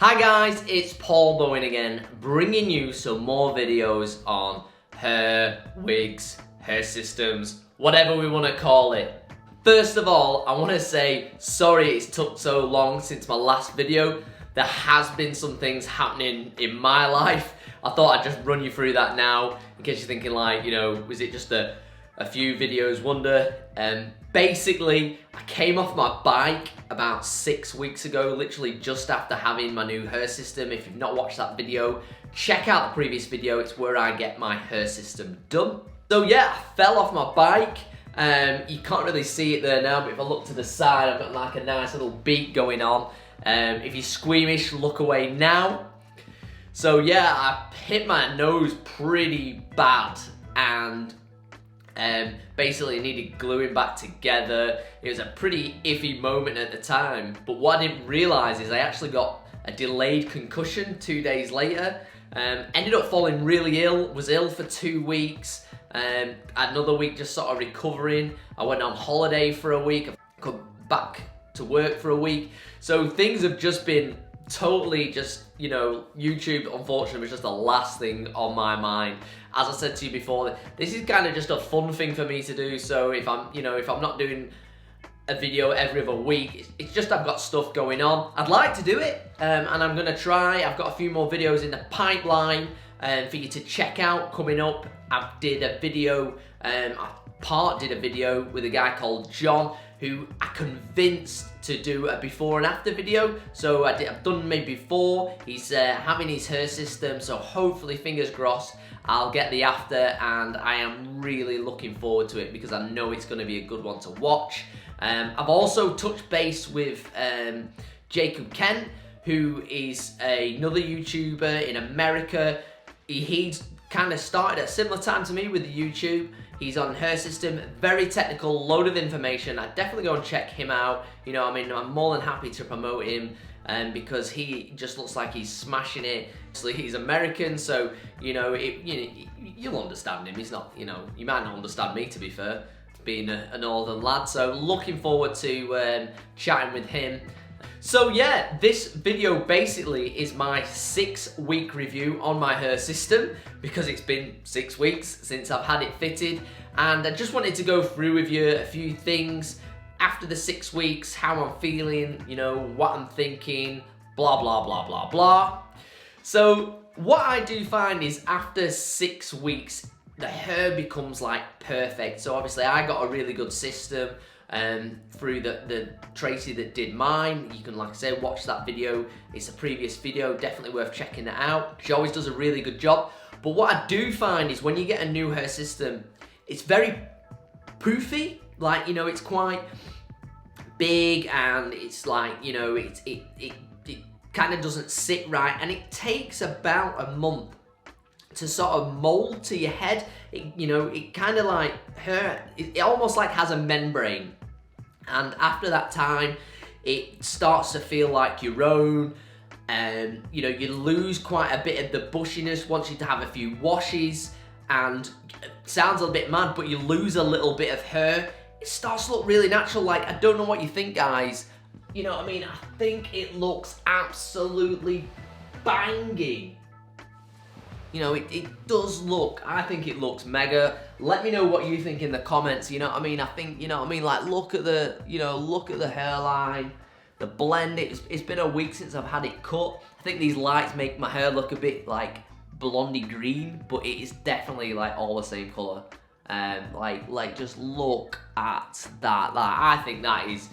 Hi guys, it's Paul Bowen again, bringing you some more videos on hair, wigs, hair systems, whatever we want to call it. First of all, I want to say sorry it's took so long since my last video. There has been some things happening in my life. I thought I'd just run you through that now, in case you're thinking like, was it just a few videos wonder? Basically, I came off my bike about 6 weeks ago, literally just after having my new hair system. If you've not watched that video, check out the previous video. It's where I get my hair system done. So yeah, I fell off my bike. You can't really see it there now, but if I look to the side, I've got like a nice little beat going on. If you're squeamish, look away now. So yeah, I hit my nose pretty bad and basically needed gluing back together. It was a pretty iffy moment at the time, but what I didn't realise is I actually got a delayed concussion 2 days later. Ended up falling really ill, was ill for 2 weeks, another week just sort of recovering. I went on holiday for a week, I come back to work for a week. So things have just been totally just, YouTube unfortunately was just the last thing on my mind. As I said to you before, this is kind of just a fun thing for me to do. So if I'm not doing a video every other week, it's just I've got stuff going on. I'd like to do it, and I'm gonna try. I've got a few more videos in the pipeline for you to check out coming up. I did a video, did a video with a guy called John, who I convinced to do a before and after video. So I've done maybe before. He's having his hair system, so hopefully, fingers crossed, I'll get the after, and I am really looking forward to it because I know it's going to be a good one to watch. I've also touched base with Jacob Kent, who is another YouTuber in America. He's kind of started at a similar time to me with the YouTube. He's on hair system, very technical, load of information. I'd definitely go and check him out. I'm more than happy to promote him because he just looks like he's smashing it. Obviously, he's American, so you'll understand him. He's not, you might not understand me, to be fair, being a northern lad. So looking forward to chatting with him. So yeah, this video basically is my 6-week review on my hair system because it's been 6 weeks since I've had it fitted, and I just wanted to go through with you a few things after the 6 weeks, how I'm feeling, what I'm thinking, blah, blah, blah, blah, blah. So what I do find is after 6 weeks, the hair becomes like perfect. So obviously I got a really good system through the Tracy that did mine. You can, like I say, watch that video. It's a previous video, definitely worth checking it out. She always does a really good job. But what I do find is when you get a new hair system, it's very poofy. Like, it's quite big, and it's like, it kind of doesn't sit right, and it takes about a month to sort of mold to your head. It kind of like it almost like has a membrane, and after that time it starts to feel like your own, and you lose quite a bit of the bushiness once you have a few washes, and it sounds a little bit mad, but you lose a little bit of hair. It starts to look really natural. Like, I don't know what you think, guys. I think it looks absolutely banging. It does look, I think it looks mega. Let me know what you think in the comments, I think, like, look at the hairline, the blend. It's been a week since I've had it cut. I think these lights make my hair look a bit like blondie green, but it is definitely like all the same color. Like just look at that. Like, I think that is,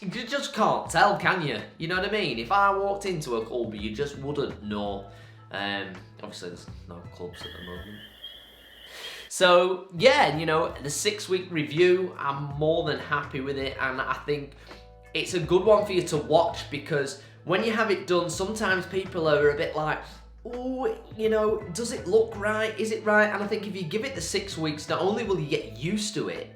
you just can't tell, can you? You know what I mean? If I walked into a club, you just wouldn't know. Obviously there's no clubs at the moment. So yeah, the 6-week review, I'm more than happy with it, and I think it's a good one for you to watch because when you have it done, sometimes people are a bit like, oh, does it look right? Is it right? And I think if you give it the 6 weeks, not only will you get used to it,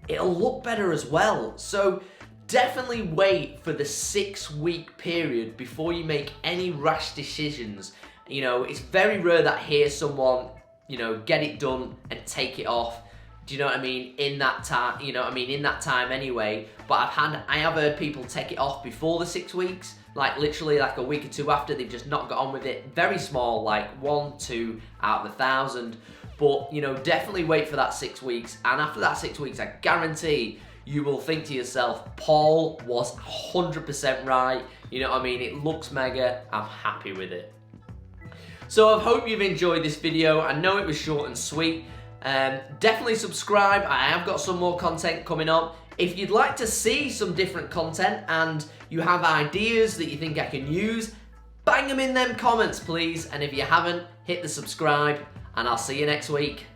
it'll look better as well. So definitely wait for the 6-week period before you make any rash decisions. It's very rare that I hear someone, get it done and take it off. Do you know what I mean? In that time, in that time anyway. But I have heard people take it off before the 6 weeks. like literally like a week or two after, they've just not got on with it. Very small, like 1, 2 out of 1,000. But, you know, definitely wait for that 6 weeks. And after that 6 weeks, I guarantee you will think to yourself, Paul was 100% right. You know what I mean? It looks mega. I'm happy with it. So I hope you've enjoyed this video. I know it was short and sweet. Definitely subscribe. I have got some more content coming up. If you'd like to see some different content and you have ideas that you think I can use, bang them in them comments, please. And if you haven't, hit the subscribe, and I'll see you next week.